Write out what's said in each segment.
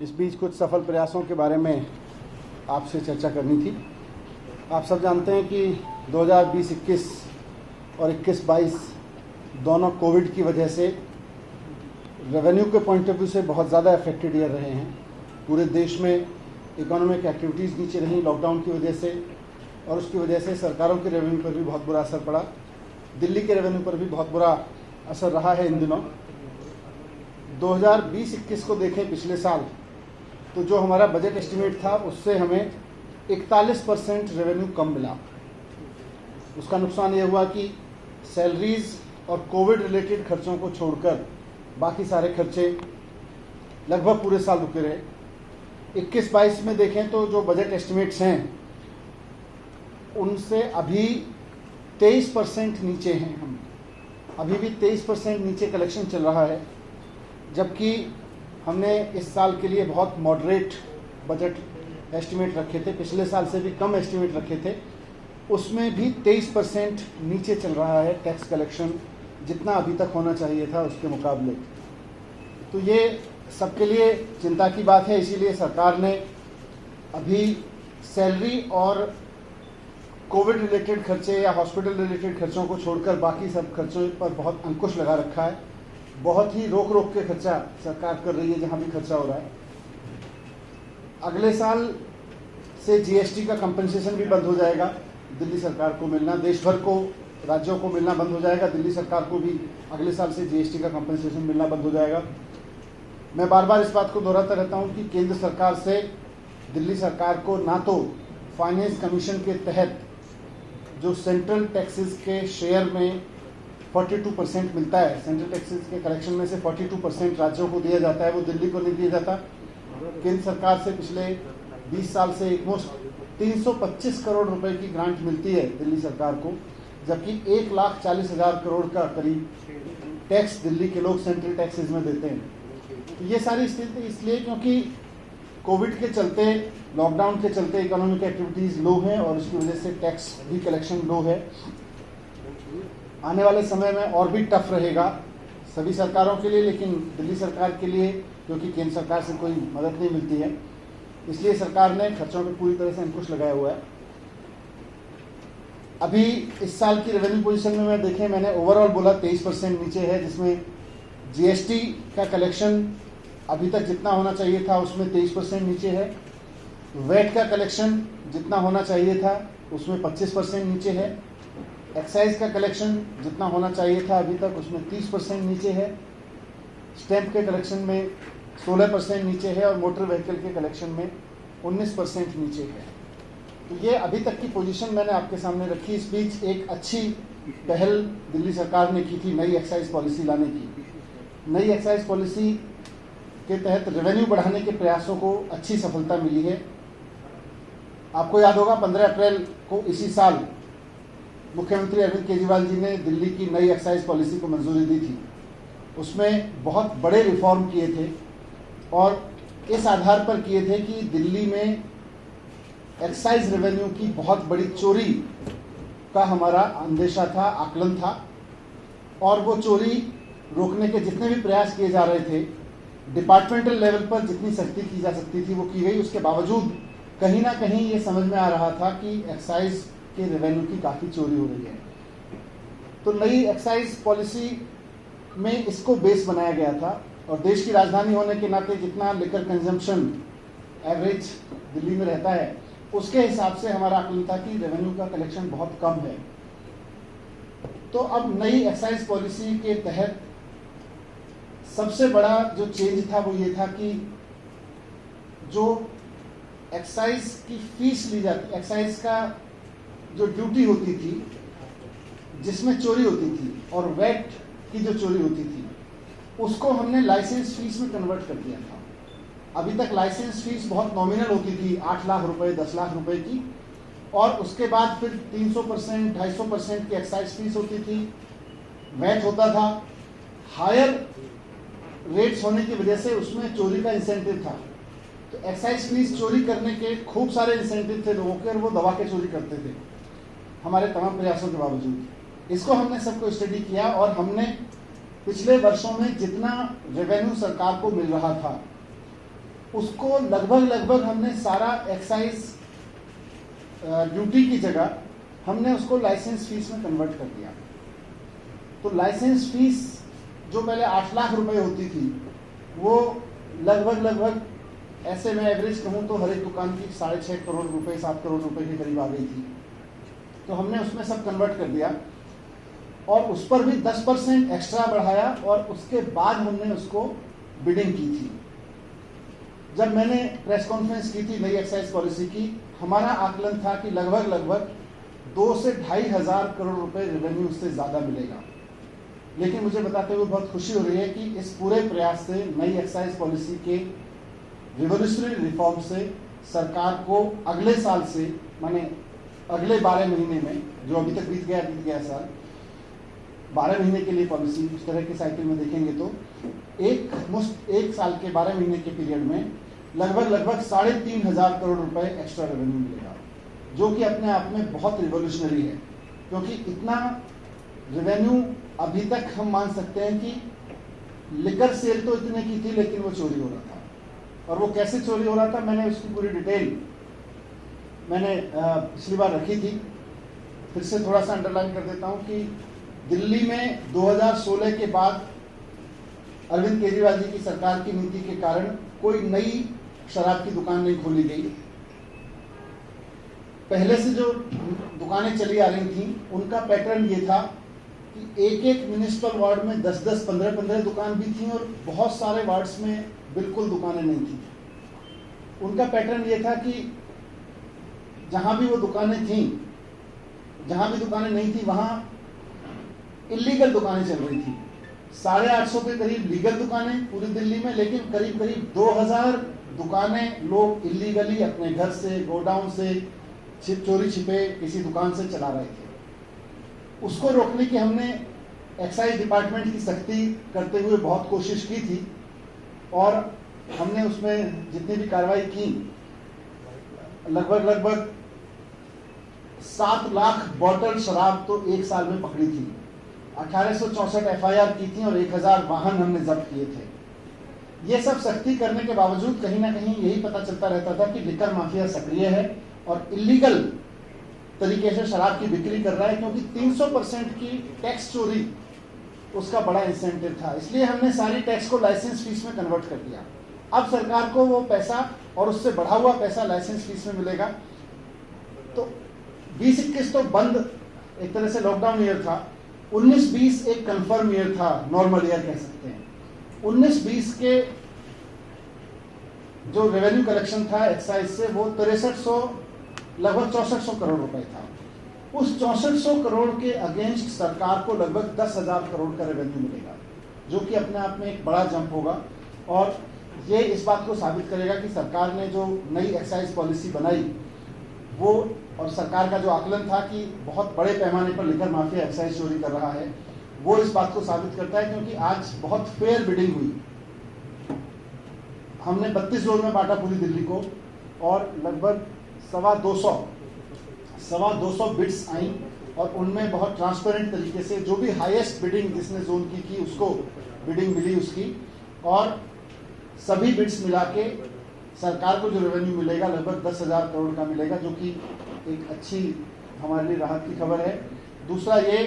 इस बीच कुछ सफल प्रयासों के बारे में आपसे चर्चा करनी थी। आप सब जानते हैं कि 2020-21 और 21-22 दोनों कोविड की वजह से रेवेन्यू के पॉइंट ऑफ व्यू से बहुत ज़्यादा अफेक्टेड ईयर रहे हैं। पूरे देश में इकोनॉमिक एक्टिविटीज़ नीचे रहीं लॉकडाउन की वजह से, और उसकी वजह से सरकारों के रेवेन्यू पर भी बहुत बुरा असर पड़ा। दिल्ली के रेवेन्यू पर भी बहुत बुरा असर रहा है इन दिनों। 2020-21 को देखें पिछले साल, तो जो हमारा बजट एस्टिमेट था उससे हमें 41% रेवेन्यू कम मिला। उसका नुकसान ये हुआ कि सैलरीज और कोविड रिलेटेड खर्चों को छोड़कर बाकी सारे खर्चे लगभग पूरे साल रुके रहे। 21-22 में देखें तो जो बजट एस्टिमेट्स हैं उनसे अभी 23% नीचे हैं। हम अभी भी 23% नीचे कलेक्शन चल रहा है, जबकि हमने इस साल के लिए बहुत मॉडरेट बजट एस्टिमेट रखे थे, पिछले साल से भी कम एस्टिमेट रखे थे। उसमें भी 23% नीचे चल रहा है टैक्स कलेक्शन, जितना अभी तक होना चाहिए था उसके मुकाबले। तो ये सबके लिए चिंता की बात है। इसीलिए सरकार ने अभी सैलरी और कोविड रिलेटेड खर्चे या हॉस्पिटल रिलेटेड खर्चों को छोड़कर बाकी सब खर्चों पर बहुत अंकुश लगा रखा है। बहुत ही रोक रोक के खर्चा सरकार कर रही है जहां भी खर्चा हो रहा है। अगले साल से जीएसटी का कंपनसेशन भी बंद हो जाएगा। दिल्ली सरकार को मिलना, देश भर को राज्यों को मिलना बंद हो जाएगा। दिल्ली सरकार को भी अगले साल से जीएसटी का कंपनसेशन मिलना बंद हो जाएगा। मैं बार बार इस बात को दोहराता रहता हूं कि केंद्र सरकार से दिल्ली सरकार को ना तो फाइनेंस कमीशन के तहत जो सेंट्रल टैक्सेस के शेयर में 42% मिलता है, सेंट्रल टैक्सेस के कलेक्शन में से 42% राज्यों को दिया जाता है, वो दिल्ली को नहीं दिया जाता। केंद्र सरकार से पिछले 20 साल से ऑलमोस्ट 325 करोड़ रुपए की ग्रांट मिलती है दिल्ली सरकार को, जबकि 1,40,000 करोड़ का करीब टैक्स दिल्ली के लोग सेंट्रल टैक्सेस में देते हैं। तो ये सारी स्थिति इसलिए क्योंकि कोविड के चलते, लॉकडाउन के चलते इकोनॉमिक एक्टिविटीज़ लो हैं और उसकी वजह से टैक्स भी कलेक्शन लो है। आने वाले समय में और भी टफ रहेगा सभी सरकारों के लिए, लेकिन दिल्ली सरकार के लिए क्योंकि केंद्र सरकार से कोई मदद नहीं मिलती है, इसलिए सरकार ने खर्चों पर पूरी तरह से अंकुश लगाया हुआ है। अभी इस साल की रेवेन्यू पोजीशन में मैं देखें, मैंने ओवरऑल बोला 23% नीचे है, जिसमें जीएसटी का कलेक्शन अभी तक जितना होना चाहिए था उसमें 23% नीचे है। वैट का कलेक्शन जितना होना चाहिए था उसमें 25% नीचे है। एक्साइज का कलेक्शन जितना होना चाहिए था अभी तक उसमें 30% नीचे है। स्टैंप के कलेक्शन में 16% नीचे है और मोटर व्हीकल के कलेक्शन में 19% नीचे है। तो ये अभी तक की पोजीशन मैंने आपके सामने रखी। इस बीच एक अच्छी पहल दिल्ली सरकार ने की थी नई एक्साइज पॉलिसी लाने की। नई एक्साइज पॉलिसी के तहत रेवेन्यू बढ़ाने के प्रयासों को अच्छी सफलता मिली है। आपको याद होगा 15 अप्रैल को इसी साल मुख्यमंत्री अरविंद केजरीवाल जी ने दिल्ली की नई एक्साइज पॉलिसी को मंजूरी दी थी। उसमें बहुत बड़े रिफॉर्म किए थे और इस आधार पर किए थे कि दिल्ली में एक्साइज रेवेन्यू की बहुत बड़ी चोरी का हमारा अंदेशा था, आकलन था, और वो चोरी रोकने के जितने भी प्रयास किए जा रहे थे, डिपार्टमेंटल लेवल पर जितनी सख्ती की जा सकती थी वो की गई। उसके बावजूद कहीं ना कहीं ये समझ में आ रहा था कि एक्साइज के रेवेन्यू की काफ़ी चोरी हो रही है। तो नई एक्साइज पॉलिसी में इसको बेस बनाया गया था, और देश की राजधानी होने के नाते जितना लिकर कंजम्पशन एवरेज दिल्ली में रहता है उसके हिसाब से हमारा आकलन था कि रेवेन्यू का कलेक्शन बहुत कम है। तो अब नई एक्साइज पॉलिसी के तहत सबसे बड़ा जो चेंज था वो ये था कि जो एक्साइज की फीस ली जाती, एक्साइज का जो ड्यूटी होती थी जिसमें चोरी होती थी और वैट की जो चोरी होती थी, उसको हमने लाइसेंस फीस में कन्वर्ट कर दिया था। अभी तक लाइसेंस फीस बहुत नॉमिनल होती थी, 8 लाख रुपए, 10 लाख रुपए की, और उसके बाद फिर 300%, 250% की एक्साइज फीस होती थी, वैट होता था। हायर रेट्स होने की वजह से उसमें चोरी का इंसेंटिव था। तो एक्साइज फीस चोरी करने के खूब सारे इंसेंटिव थे लोगों के, और वो दबा के चोरी करते थे हमारे तमाम प्रयासों के बावजूद। इसको हमने सबको स्टडी किया और हमने पिछले वर्षों में जितना रेवेन्यू सरकार को मिल रहा था उसको लगभग हमने सारा एक्साइज ड्यूटी की जगह हमने उसको लाइसेंस फीस में कन्वर्ट कर दिया। तो लाइसेंस फीस जो पहले 8 लाख रुपए होती थी वो लगभग ऐसे मैं एवरेज कहूँ तो हर एक दुकान की 6.5 करोड़ रुपए 7 करोड़ रुपए के करीब आ गई थी। तो हमने उसमें सब कन्वर्ट कर दिया और उस पर भी 10% एक्स्ट्रा बढ़ाया और उसके बाद हमने उसको बिडिंग की थी। जब मैंने प्रेस कॉन्फ्रेंस की थी नई एक्साइज पॉलिसी की, हमारा आकलन था कि लगभग 2 से 2.5 हजार करोड़ रुपए रेवेन्यू उससे ज़्यादा मिलेगा। लेकिन मुझे बताते हुए बहुत खुशी हो रही है कि इस पूरे प्रयास से, नई एक्साइज पॉलिसी के रिवोल्यूशनरी रिफॉर्म से सरकार को अगले साल से, माने अगले 12 महीने में, जो अभी तक बीत गया साल, 12 महीने के लिए पॉलिसी उस तरह के साइकिल में देखेंगे तो एक साल के 12 महीने के पीरियड में लगभग 3.5 हजार करोड़ रुपए एक्स्ट्रा रेवेन्यू मिलेगा, जो कि अपने आप में बहुत रिवोल्यूशनरी है। क्योंकि इतना रेवेन्यू अभी तक हम मान सकते हैं कि लिकर सेल तो इतने की थी लेकिन वो चोरी हो रहा था। और वो कैसे चोरी हो रहा था, मैंने उसकी पूरी डिटेल मैंने पिछली बार रखी थी, फिर से थोड़ा सा अंडरलाइन कर देता हूं कि दिल्ली में 2016 के बाद अरविंद केजरीवाल जी की सरकार की नीति के कारण कोई नई शराब की दुकान नहीं खोली गई। पहले से जो दुकानें चली आ रही थी उनका पैटर्न ये था कि एक म्युनिसिपल वार्ड में 10-10, 15-15 दुकान भी थी और बहुत सारे वार्ड्स में बिल्कुल दुकानें नहीं थी। उनका पैटर्न ये था कि जहां भी वो दुकानें थी, जहां भी दुकानें नहीं थी वहां इलीगल दुकानें चल रही थी। 850 के करीब लीगल दुकानें पूरी दिल्ली में, लेकिन करीब 2000 दुकानें लोग इलीगली अपने घर से, गोडाउन से, चोरी छिपे किसी दुकान से चला रहे थे। उसको रोकने की हमने एक्साइज डिपार्टमेंट की सख्ती करते हुए बहुत कोशिश की थी और हमने उसमें जितनी भी कार्रवाई की, लगभग 7 लाख बॉटल शराब तो एक साल में पकड़ी थी। 1864 एफआईआर की थी और 1000 वाहन हमने जब्त किए थे। ये सब सख्ती करने के बावजूद कहीं ना कहीं यही पता चलता रहता था कि लिकर माफिया सक्रिय है और इलीगल तरीके से शराब की बिक्री कर रहा है, क्योंकि 300% की टैक्स चोरी उसका बड़ा इंसेंटिव था। इसलिए हमने सारी टैक्स को लाइसेंस फीस में कन्वर्ट कर दिया। अब सरकार को वो पैसा और उससे बढ़ा हुआ पैसा लाइसेंस फीस में मिलेगा। तो 20-21 तो बंद, एक तरह से लॉकडाउन ईयर था। 19-20 एक कंफर्म ईयर था, नॉर्मल ईयर कह सकते हैं। 19-20 के जो रेवेन्यू कलेक्शन था एक्साइज से वो 6300, लगभग 6400 करोड़ रुपए था। उस 6400 करोड़ के अगेंस्ट सरकार को लगभग 10,000 करोड़ का रेवेन्यू मिलेगा, जो कि अपने आप में एक बड़ा जंप होगा। और ये इस बात को साबित करेगा कि सरकार ने जो नई एक्साइज पॉलिसी बनाई वो, और सरकार का जो आकलन था कि बहुत बड़े पैमाने पर लिकर माफिया एक्साइज चोरी कर रहा है, वो इस बात को साबित करता है। क्योंकि आज बहुत फेयर बिडिंग हुई। हमने 32 जोन में बांटा पूरी दिल्ली को और लगभग 250 बिड्स आई और उनमें बहुत ट्रांसपेरेंट तरीके से जो भी हाईएस्ट बिडिंग जिसने जोन की उसको बिडिंग मिली उसकी, और सभी बिड्स मिला के सरकार को जो रेवेन्यू मिलेगा लगभग 10,000 करोड़ का मिलेगा, जो कि एक अच्छी हमारे लिए राहत की खबर है। दूसरा ये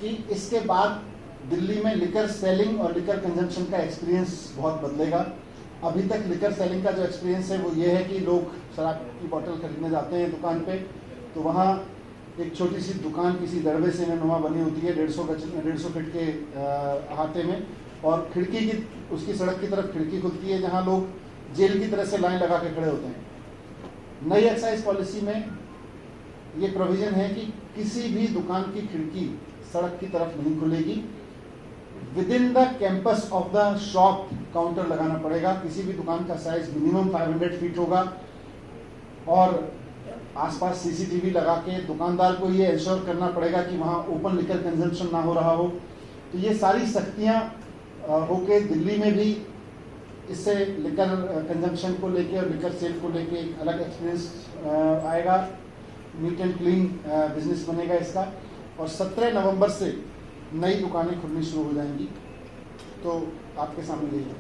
कि इसके बाद दिल्ली में लिकर सेलिंग और लिकर कंजम्पशन का एक्सपीरियंस बहुत बदलेगा। अभी तक लिकर सेलिंग का जो एक्सपीरियंस है वो ये है कि लोग शराब की बोतल खरीदने जाते हैं दुकान पे, तो वहाँ एक छोटी सी दुकान किसी दड़बे से नुमा बनी होती है 150 फीट के अहाते में, और खिड़की की, उसकी सड़क की तरफ खिड़की खुलती है जहाँ लोग जेल की तरह से लाइन लगा के खड़े होते हैं। नई एक्साइज पॉलिसी में ये प्रोविजन है कि किसी भी दुकान की खिड़की सड़क की तरफ नहीं खुलेगी। With in the campus of the shop counter लगाना पड़ेगा। किसी भी दुकान का साइज मिनिमम 500 फीट होगा और आसपास सीसीटीवी लगा के दुकानदार को ये इंश्योर करना पड़ेगा कि वहाँ ओपन लिकर कंजम्पशन ना हो रहा हो। तो ये सारी सख्तियाँ होके दिल्ली में भी इससे लिकर कंजम्पशन को लेके और लिकर सेल को लेके एक अलग एक्सपीरियंस आएगा। नीट एंड क्लीन बिजनेस बनेगा इसका। और 17 नवंबर से नई दुकानें खुलनी शुरू हो जाएंगी। तो आपके सामने यही है।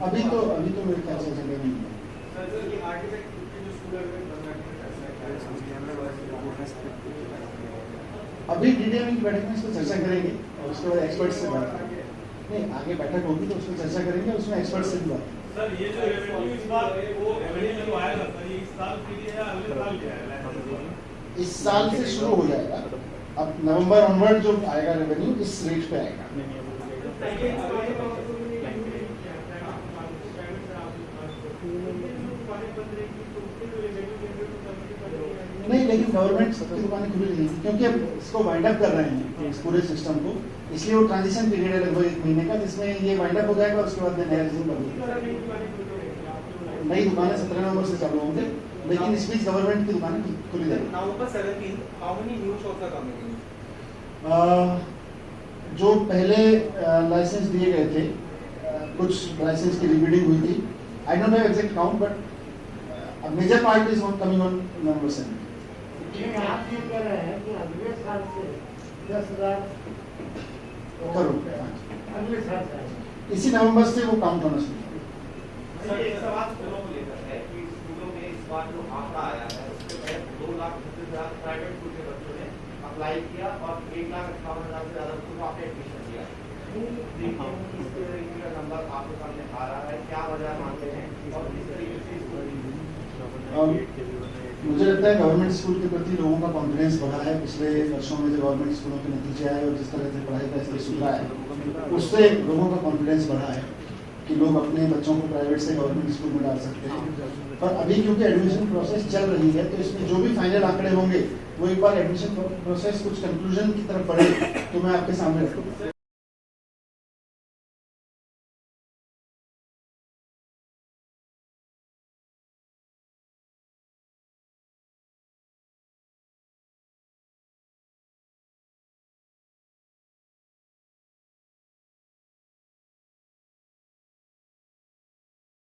अभी तो मेरे ख्याल से जगह नहीं है। अभी डीडीएम की बैठक में इस पर चर्चा करेंगे और उसके बाद एक्सपर्ट से बात करेंगे। नहीं, आगे बैठक होगी तो उसमें चर्चा करेंगे, उसमें एक्सपर्ट से भी बात करेंगे। सर ये जो रेवेन्यू इस बार वो रेवेन्यू जो आएगा सर ये इस साल के लिए या अगले साल के आएगा? इस साल से शुरू हो जाएगा, अब नवंबर ऑनवर्ड जो आएगा रेवेन्यू इस रेट पे आएगा। नहीं, लेकिन गवर्नमेंट सबकी दुकानें खुली रहेंगी क्योंकि अब इसको वाइंड अप कर रहे हैं इस पूरे सिस्टम को, इसलिए वो ट्रांजिशन पीरियड है लगभग 1 महीने का, जिसमें ये वाइंड अप हो जाएगा और उसके बाद नया रिज्यूम कर नई दुकानें 17 नवंबर से चालू होंगे, लेकिन इस बीच गवर्नमेंट की दुकानें खुली रहेंगी। November 17th, how many new shops are coming in? जो पहले लाइसेंस दिए गए थे, कुछ लाइसेंस की रिबीडिंग हुई थी, I don't have exact count, but major part is coming on November 7। आप ये कह रहे हैं कि अगले साल से 10,000 करोड़ अगले साल से आएगा। इसी नवंबर से वो काउंट होना शुरू होगा। सर एक सवाल स्कूलों को लेकर है कि स्कूलों में इस बार जो आंकड़ा आया है उसके तहत 2,36,000 प्राइवेट स्कूल के बच्चों ने अप्लाई किया और 1,58,000 से ज्यादा स्कूल में आपने एडमिशन लिया। इस तरीके का नंबर आपके सामने आ रहा है, क्या वजह मानते हैं और किस तरीके से मुझे लगता है गवर्नमेंट स्कूल के प्रति लोगों का कॉन्फिडेंस बढ़ा है पिछले वर्षों में, जो गवर्नमेंट स्कूलों के नतीजे आए और जिस तरह से पढ़ाई का स्तर सुधरा है, उससे लोगों का कॉन्फिडेंस बढ़ा है कि लोग अपने बच्चों को प्राइवेट से गवर्नमेंट स्कूल में डाल सकते हैं। पर अभी क्योंकि एडमिशन प्रोसेस चल रही है, तो इसमें जो भी फाइनल आंकड़े होंगे वो एक बार एडमिशन प्रोसेस कुछ कंक्लूजन की तरफ बढ़े तो मैं आपके सामने रखूँगा।